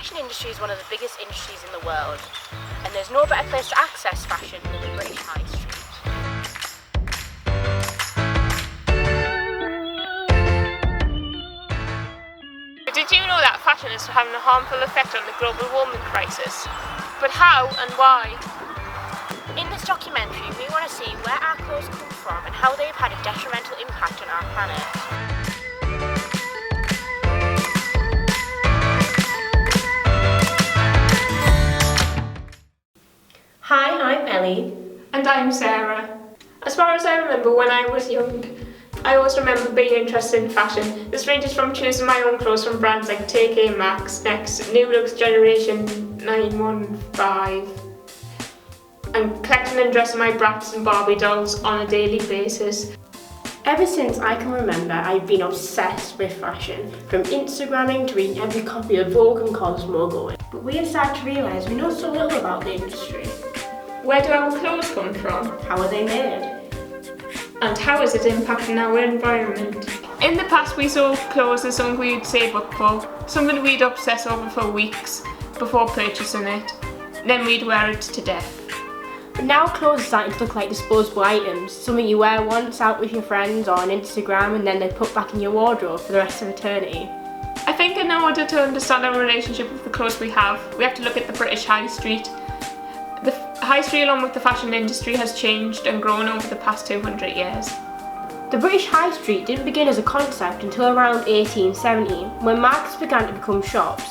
fashion industry is one of the biggest industries in the world, and there's no better place to access fashion than the British High Street. Did you know that fashion is having a harmful effect on the global warming crisis? But how and why? In this documentary, we want to see where our clothes come from and how they've had a detrimental impact on our planet. Hi, I'm Ellie. And I'm Sarah. As far as I remember, when I was young, I always remember being interested in fashion. This ranges from choosing my own clothes from brands like TK Maxx, Next, New Looks Generation 915, and collecting and dressing my Bratz and Barbie dolls on a daily basis. Ever since I can remember, I've been obsessed with fashion, from Instagramming to reading every copy of Vogue and Cosmo going. But we have started to realise we know so little about the industry. Where do our clothes come from? How are they made? And how is it impacting our environment? In the past, we saw clothes as something we'd save up for, something we'd obsess over for weeks before purchasing it. Then we'd wear it to death. But now clothes are starting to look like disposable items, something you wear once out with your friends or on Instagram and then they put back in your wardrobe for the rest of eternity. I think in order to understand our relationship with the clothes we have to look at the British High Street. The High Street, along with the fashion industry, has changed and grown over the past 200 years. The British High Street didn't begin as a concept until around 1870, when markets began to become shops.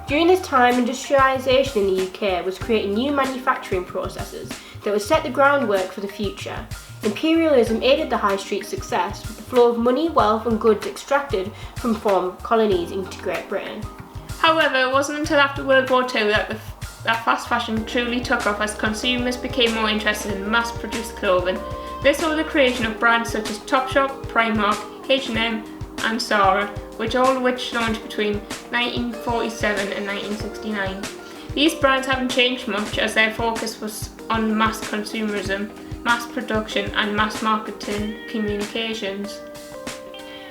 During this time, industrialisation in the UK was creating new manufacturing processes that would set the groundwork for the future. Imperialism aided the High Street's success, with the flow of money, wealth and goods extracted from former colonies into Great Britain. However, it wasn't until after World War II that fast fashion truly took off as consumers became more interested in mass-produced clothing. This saw the creation of brands such as Topshop, Primark, H&M and Zara, which launched between 1947 and 1969. These brands haven't changed much as their focus was on mass consumerism, mass production and mass marketing communications.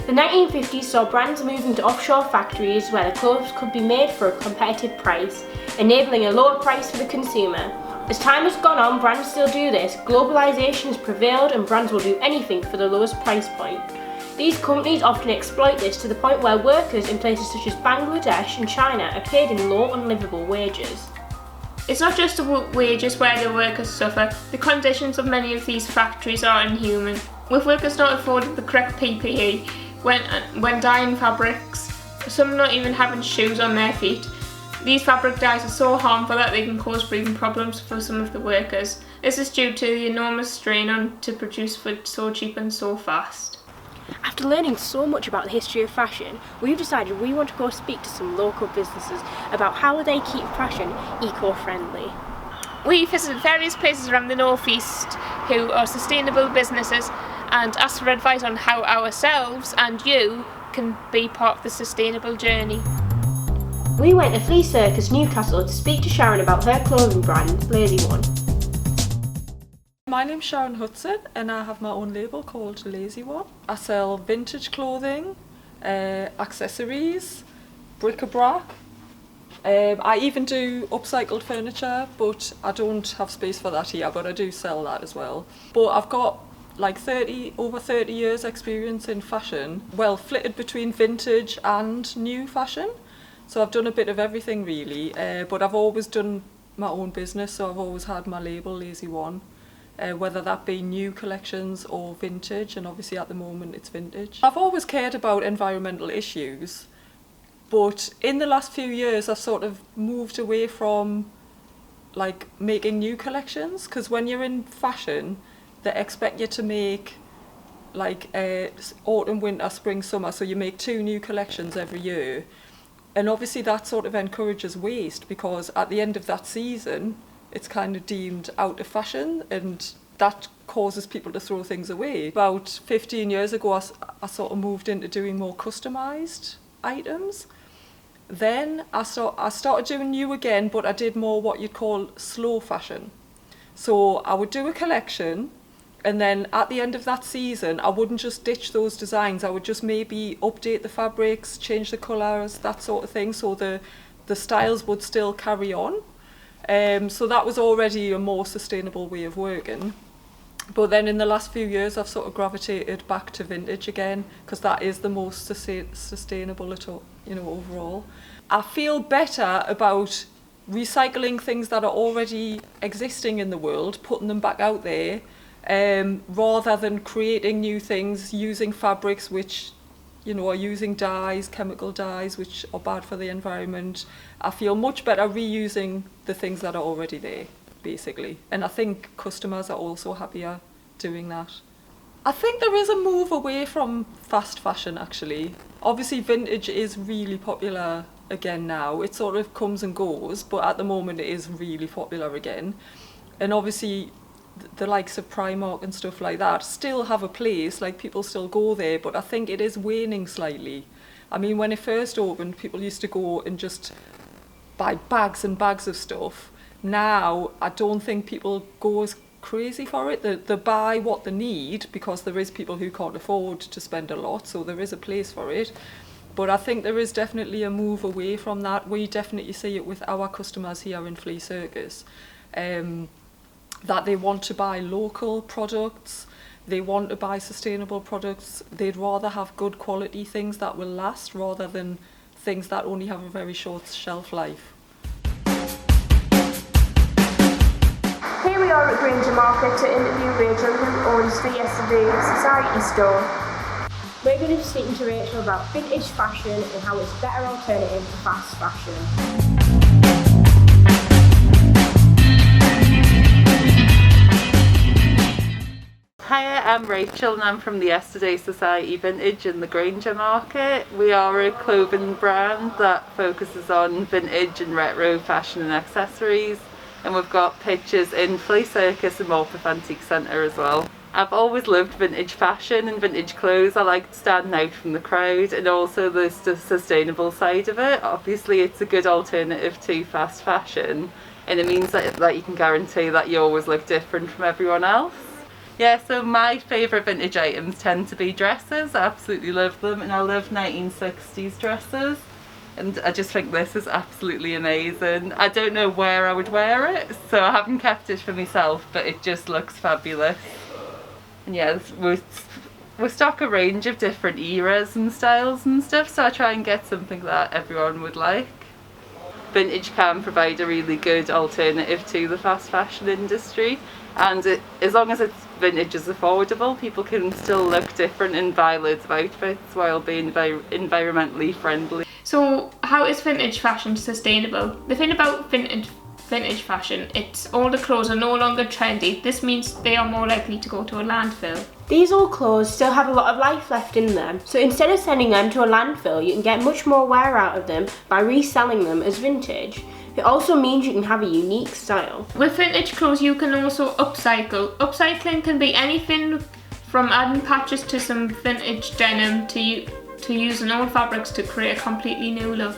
The 1950s saw brands moving to offshore factories where the clothes could be made for a competitive price, enabling a lower price for the consumer. As time has gone on, brands still do this. Globalisation has prevailed and brands will do anything for the lowest price point. These companies often exploit this to the point where workers in places such as Bangladesh and China are paid in low, unlivable wages. It's not just the wages where the workers suffer, the conditions of many of these factories are inhuman, with workers not afforded the correct PPE when dyeing fabrics, some not even having shoes on their feet. These fabric dyes are so harmful that they can cause breathing problems for some of the workers. This is due to the enormous strain on to produce food so cheap and so fast. After learning so much about the history of fashion, we've decided we want to go speak to some local businesses about how they keep fashion eco-friendly. We visited various places around the North East who are sustainable businesses and asked for advice on how ourselves and you can be part of the sustainable journey. We went to Flea Circus, Newcastle to speak to Sharon about her clothing brand, Lazy One. My name's Sharon Hudson and I have my own label called Lazy One. I sell vintage clothing, accessories, bric-a-brac. I even do upcycled furniture, but I don't have space for that here, but I do sell that as well. But I've got like over 30 years experience in fashion, well flitted between vintage and new fashion. So I've done a bit of everything really, but I've always done my own business, so I've always had my label Lazy One. Whether that be new collections or vintage, and obviously at the moment it's vintage. I've always cared about environmental issues, but in the last few years I've sort of moved away from like making new collections, because when you're in fashion they expect you to make like autumn, winter, spring, summer, so you make 2 new collections every year, and obviously that sort of encourages waste, because at the end of that season it's kind of deemed out of fashion and that causes people to throw things away. About 15 years ago I sort of moved into doing more customised items. Then I started doing new again, but I did more what you'd call slow fashion. So I would do a collection and then at the end of that season I wouldn't just ditch those designs, I would just maybe update the fabrics, change the colours, that sort of thing, so the the styles would still carry on. So that was already a more sustainable way of working. But then in the last few years, I've sort of gravitated back to vintage again, because that is the most sustainable overall. I feel better about recycling things that are already existing in the world, putting them back out there, rather than creating new things, using fabrics which, are using dyes, chemical dyes, which are bad for the environment. I feel much better reusing the things that are already there, basically. And I think customers are also happier doing that. I think there is a move away from fast fashion, actually. Obviously, vintage is really popular again now. It sort of comes and goes, but at the moment it is really popular again. And obviously, the likes of Primark and stuff like that still have a place, like people still go there, but I think it is waning slightly. I mean, when it first opened, people used to go and just buy bags and bags of stuff. Now, I don't think people go as crazy for it. They buy what they need, because there is people who can't afford to spend a lot, so there is a place for it. But I think there is definitely a move away from that. We definitely see it with our customers here in Flea Circus, that they want to buy local products, they want to buy sustainable products. They'd rather have good quality things that will last, rather than things that only have a very short shelf life. Here we are at Granger Market to interview Rachel, who owns the Yesterday Society store. We're going to be speaking to Rachel about vintage fashion and how it's a better alternative to fast fashion. Hiya, I'm Rachel and I'm from the Yesterday Society Vintage in the Granger Market. We are a clothing brand that focuses on vintage and retro fashion and accessories, and we've got pictures in Flea Circus and Morpeth Antique Centre as well. I've always loved vintage fashion and vintage clothes. I like standing out from the crowd, and also the sustainable side of it. Obviously it's a good alternative to fast fashion, and it means that you can guarantee that you always look different from everyone else. Yeah, so my favourite vintage items tend to be dresses. I absolutely love them, and I love 1960s dresses. And I just think this is absolutely amazing. I don't know where I would wear it, so I haven't kept it for myself, but it just looks fabulous. And yeah, we stock a range of different eras and styles and stuff, so I try and get something that everyone would like. Vintage can provide a really good alternative to the fast fashion industry, and as long as vintage is affordable, people can still look different and buy loads of outfits while being environmentally friendly. So how is vintage fashion sustainable? The thing about vintage fashion, it's older clothes are no longer trendy. This means they are more likely to go to a landfill. These old clothes still have a lot of life left in them, so instead of sending them to a landfill, you can get much more wear out of them by reselling them as vintage. It also means you can have a unique style. With vintage clothes you can also upcycle. Upcycling can be anything from adding patches to some vintage denim to using old fabrics to create a completely new look.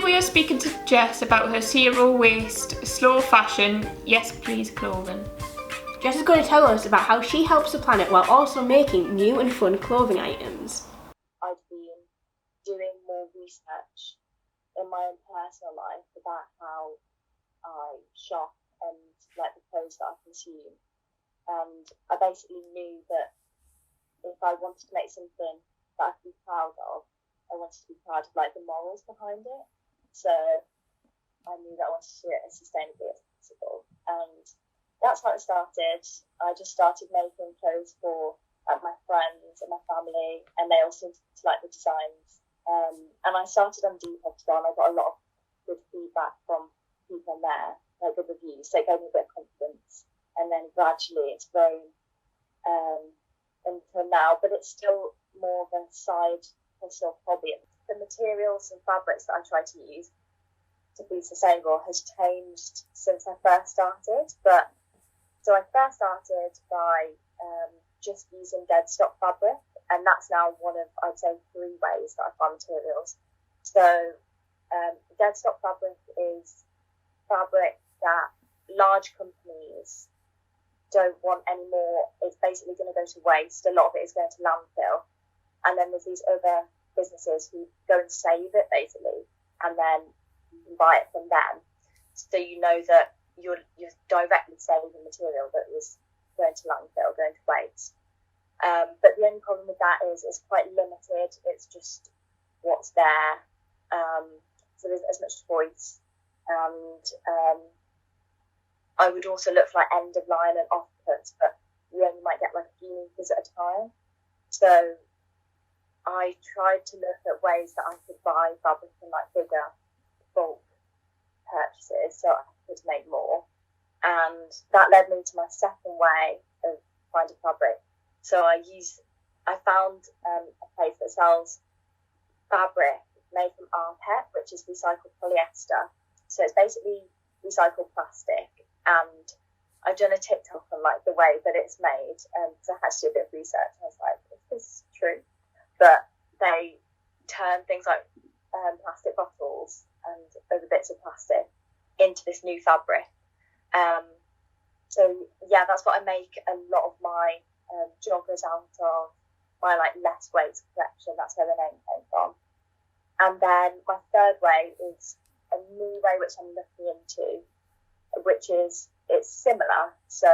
We are speaking to Jess about her zero waste, slow fashion, yes please clothing. Jess is going to tell us about how she helps the planet while also making new and fun clothing items. I've been doing more research in my own personal life about how I shop and like the clothes that I consume. And I basically knew that if I wanted to make something that I could be proud of, I wanted to be proud of like the morals behind it. So I knew that I wanted to do it as sustainably as possible. And that's how it started. I just started making clothes for like my friends and my family, and they all seemed to like the designs. And I started on Depop as well, and I got a lot of good feedback from people there, like good reviews, so it gave me a bit of confidence. And then gradually it's grown until now, but it's still more of a side hustle hobby. The materials and fabrics that I try to use to be sustainable has changed since I first started. But so I first started by just using dead stock fabric, and that's now one of, I'd say, 3 ways that I find materials. So dead stock fabric is fabric that large companies don't want anymore. It's basically going to go to waste. A lot of it is going to landfill. And then there's these other businesses who go and save it, basically, and then can buy it from them. So you know that you're directly saving material that was going to landfill, going to waste. But the only problem with that is it's quite limited. It's just what's there. So there's as much choice. And I would also look for like end of line and offcuts, but you only might get like a few meters at a time. So I tried to look at ways that I could buy fabric in like bigger bulk purchases so I could make more. And that led me to my second way of finding fabric. So I found a place that sells fabric made from rPET, which is recycled polyester. So it's basically recycled plastic. And I've done a TikTok on like the way that it's made, because I had to do a bit of research. I was like, is this true? But they turn things like plastic bottles and other bits of plastic into this new fabric. So yeah, that's what I make a lot of my joggers out of, my like less weights collection. That's where the name came from. And then my third way is a new way which I'm looking into, which is, it's similar. So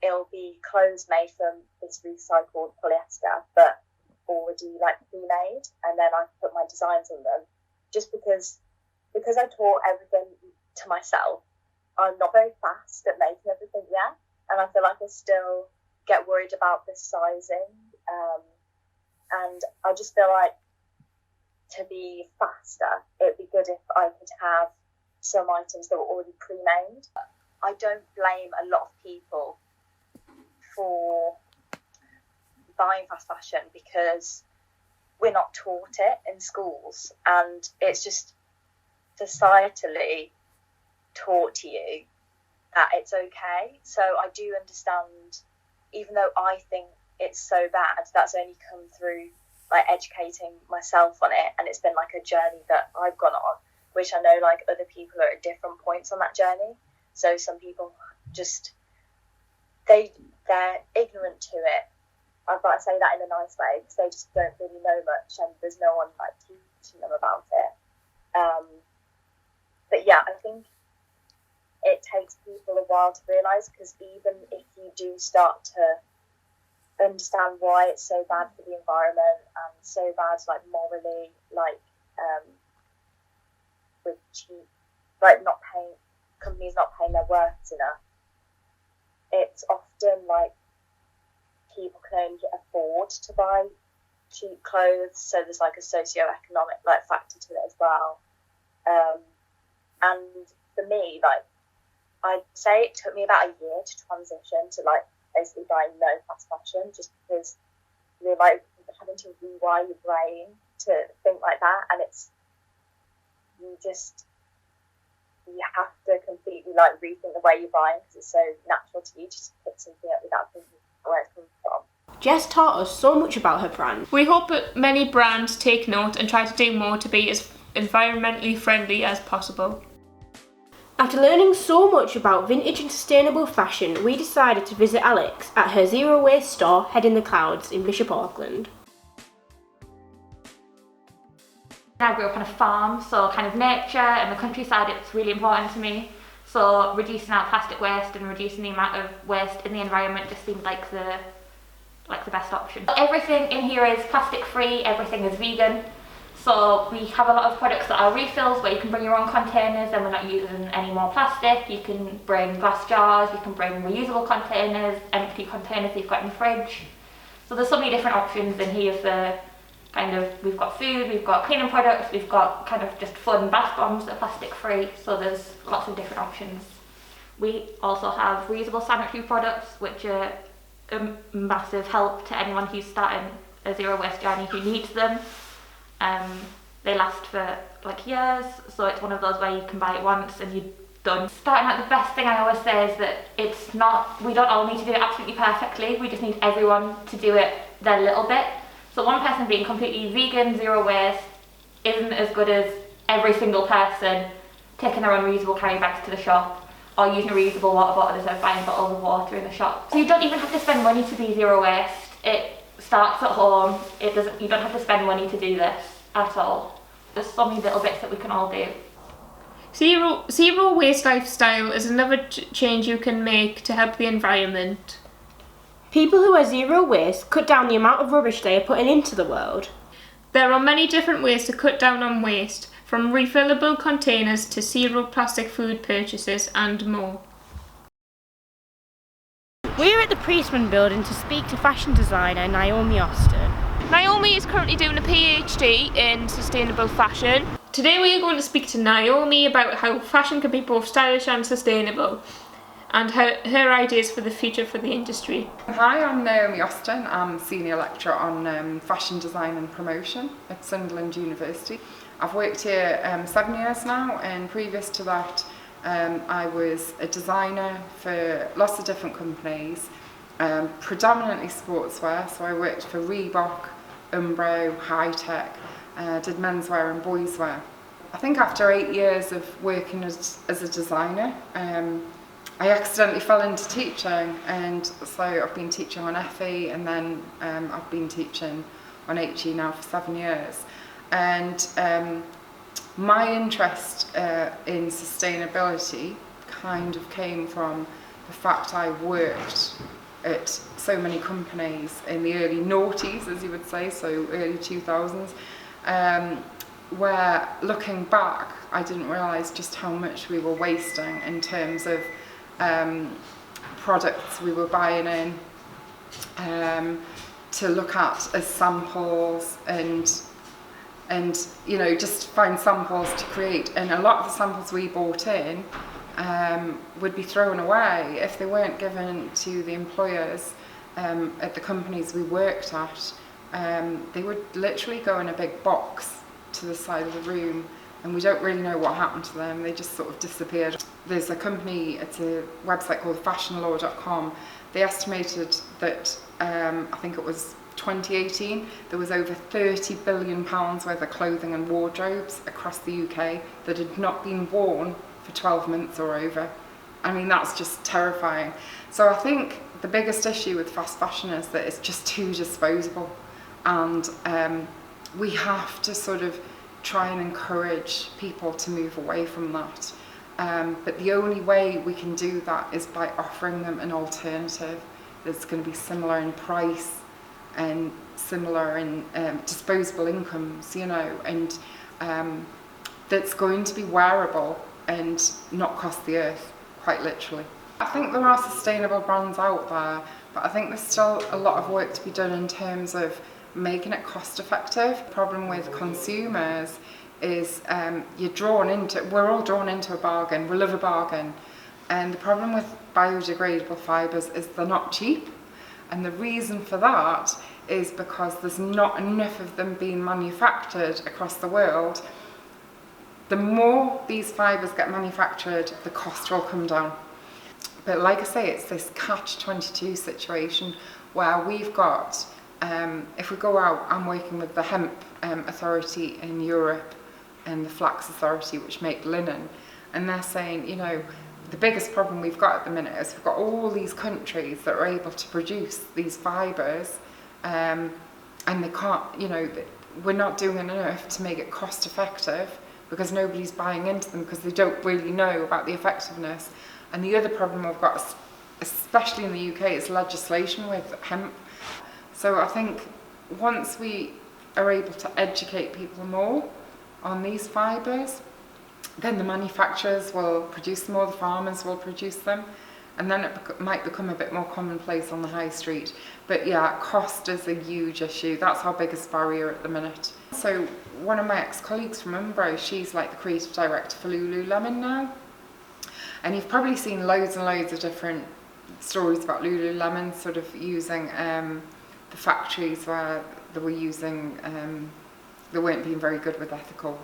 it'll be clothes made from this recycled polyester, but already like pre-made, and then I put my designs on them. Just because I taught everything to myself, I'm not very fast at making everything yet, and I feel like I still get worried about the sizing, and I just feel like to be faster, it'd be good if I could have some items that were already pre-made. I don't blame a lot of people for buying fast fashion because we're not taught it in schools, and it's just societally taught to you that it's okay. So I do understand, even though I think it's so bad, that's only come through like educating myself on it, and it's been like a journey that I've gone on, which I know like other people are at different points on that journey. So some people just they're ignorant to it. I say that in a nice way because they just don't really know much, and there's no one like teaching them about it. But yeah, I think it takes people a while to realise, because even if you do start to understand why it's so bad for the environment and so bad like morally, like with cheap, like not paying, companies not paying their workers enough, it's often like people can only afford to buy cheap clothes, so there's like a socio-economic like factor to it as well. And for me, like I'd say it took me about a year to transition to like basically buying no fast fashion, just because you're like having to rewire your brain to think like that, and it's you have to completely like rethink the way you're buying, because it's so natural to you just pick something up without thinking where it's coming from. Jess taught us so much about her brand. We hope that many brands take note and try to do more to be as environmentally friendly as possible. After learning so much about vintage and sustainable fashion, we decided to visit Alex at her zero waste store, Head in the Clouds in Bishop Auckland. I grew up on a farm, so kind of nature and the countryside, it's really important to me. So reducing our plastic waste and reducing the amount of waste in the environment just seemed like the best option. Everything in here is plastic free, everything is vegan. So we have a lot of products that are refills where you can bring your own containers and we're not using any more plastic. You can bring glass jars, you can bring reusable containers, empty containers that you've got in the fridge. So there's so many different options in here for kind of, we've got food, we've got cleaning products, we've got kind of just fun bath bombs that are plastic free. So there's lots of different options. We also have reusable sanitary products, which are a massive help to anyone who's starting a zero waste journey who needs them. They last for like years, so it's one of those where you can buy it once and you're done. Starting out, the best thing I always say is that it's not, we don't all need to do it absolutely perfectly, we just need everyone to do it their little bit. So one person being completely vegan, zero waste, isn't as good as every single person taking their own reusable carry bags to the shop or using a reusable water bottle instead of buying bottles of water in the shop. So you don't even have to spend money to be zero waste. It starts at home. You don't have to spend money to do this at all. There's so many little bits that we can all do. Zero waste lifestyle is another change you can make to help the environment. People who are zero waste cut down the amount of rubbish they are putting into the world. There are many different ways to cut down on waste, from refillable containers to zero plastic food purchases and more. We're at the Priestman building to speak to fashion designer Naomi Austin. Naomi is currently doing a PhD in sustainable fashion. Today we are going to speak to Naomi about how fashion can be both stylish and sustainable, and her ideas for the future for the industry. Hi, I'm Naomi Austin. I'm Senior Lecturer on Fashion Design and Promotion at Sunderland University. I've worked here 7 years now, and previous to that I was a designer for lots of different companies, predominantly sportswear, so I worked for Reebok, Umbro, High Tech, did menswear and boyswear. I think after 8 years of working as a designer, I accidentally fell into teaching, and so I've been teaching on FE, and then I've been teaching on HE now for 7 years. And my interest in sustainability kind of came from the fact I worked at so many companies in the early noughties, as you would say, so early 2000s, where looking back, I didn't realise just how much we were wasting in terms of products we were buying in to look at as samples and you know, just find samples to create, and a lot of the samples we bought in would be thrown away if they weren't given to the employers at the companies we worked at. They would literally go in a big box to the side of the room, and we don't really know what happened to them. They just sort of disappeared. There's a company, it's a website called fashionlaw.com. They estimated that, I think it was 2018, there was over £30 billion worth of clothing and wardrobes across the UK that had not been worn for 12 months or over. I mean, that's just terrifying. So I think the biggest issue with fast fashion is that it's just too disposable, and we have to sort of try and encourage people to move away from that. But the only way we can do that is by offering them an alternative that's going to be similar in price and similar in disposable incomes, you know, and that's going to be wearable and not cost the earth, quite literally. I think there are sustainable brands out there, but I think there's still a lot of work to be done in terms of making it cost effective. The problem with consumers is we're all drawn into a bargain, we love a bargain, and the problem with biodegradable fibres is they're not cheap, and the reason for that is because there's not enough of them being manufactured across the world. The more these fibres get manufactured, the cost will come down. But like I say, it's this catch-22 situation where we've got, if we go out, I'm working with the Hemp Authority in Europe and the Flax Authority, which make linen, and they're saying, you know, the biggest problem we've got at the minute is we've got all these countries that are able to produce these fibres, and they can't, you know, we're not doing enough to make it cost effective because nobody's buying into them because they don't really know about the effectiveness. And the other problem we've got, especially in the UK, is legislation with hemp. So I think once we are able to educate people more on these fibres, then the manufacturers will produce them, or the farmers will produce them, and then it might become a bit more commonplace on the high street. But yeah, cost is a huge issue. That's our biggest barrier at the minute. So one of my ex-colleagues from Umbro, she's like the creative director for Lululemon now. And you've probably seen loads and loads of different stories about Lululemon sort of using the factories where they were using, they weren't being very good with ethical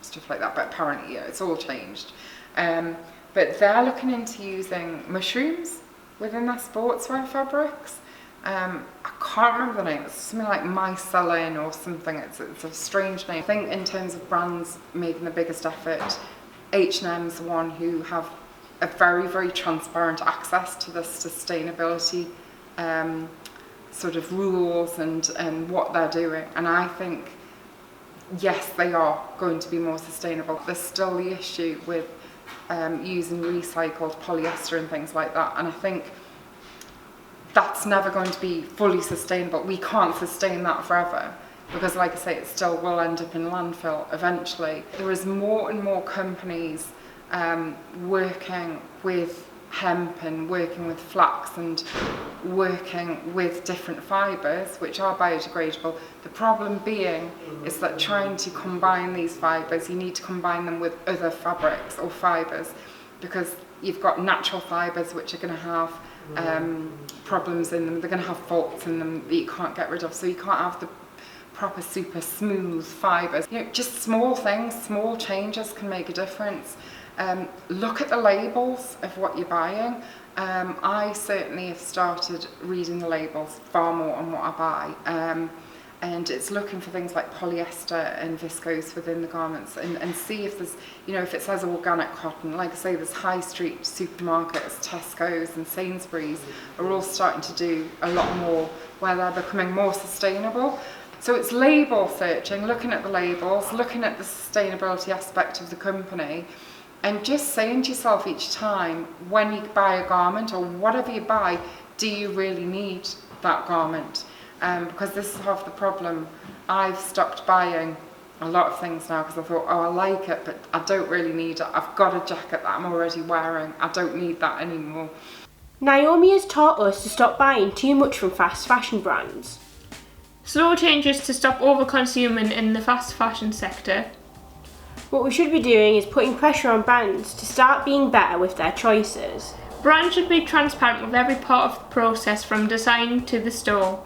stuff like that, but apparently, yeah, it's all changed. But they're looking into using mushrooms within their sportswear fabrics. I can't remember the name, it's something like mycelium or something, it's a strange name. I think in terms of brands making the biggest effort, H&M's the one who have a very, very transparent access to the sustainability sort of rules and what they're doing. And I think yes, they are going to be more sustainable. There's still the issue with using recycled polyester and things like that, and I think that's never going to be fully sustainable. We can't sustain that forever because, like I say, it still will end up in landfill eventually. There is more and more companies working with hemp and working with flax and working with different fibres which are biodegradable. The problem being is that trying to combine these fibres, you need to combine them with other fabrics or fibres, because you've got natural fibres which are going to have problems in them, they're going to have faults in them that you can't get rid of, so you can't have the proper super smooth fibres. You know, just small things, small changes can make a difference. Look at the labels of what you're buying. I certainly have started reading the labels far more on what I buy, and it's looking for things like polyester and viscose within the garments, and see if there's, you know, if it says organic cotton. Like I say, there's high street supermarkets, Tesco's and Sainsbury's are all starting to do a lot more where they're becoming more sustainable. So it's label searching, looking at the labels, looking at the sustainability aspect of the company, and just saying to yourself each time when you buy a garment or whatever you buy, do you really need that garment? Because this is half the problem. I've stopped buying a lot of things now because I thought, oh, I like it, but I don't really need it. I've got a jacket that I'm already wearing. I don't need that anymore. Naomi has taught us to stop buying too much from fast fashion brands. Slow changes to stop over-consuming in the fast fashion sector. What we should be doing is putting pressure on brands to start being better with their choices. Brands should be transparent with every part of the process from design to the store.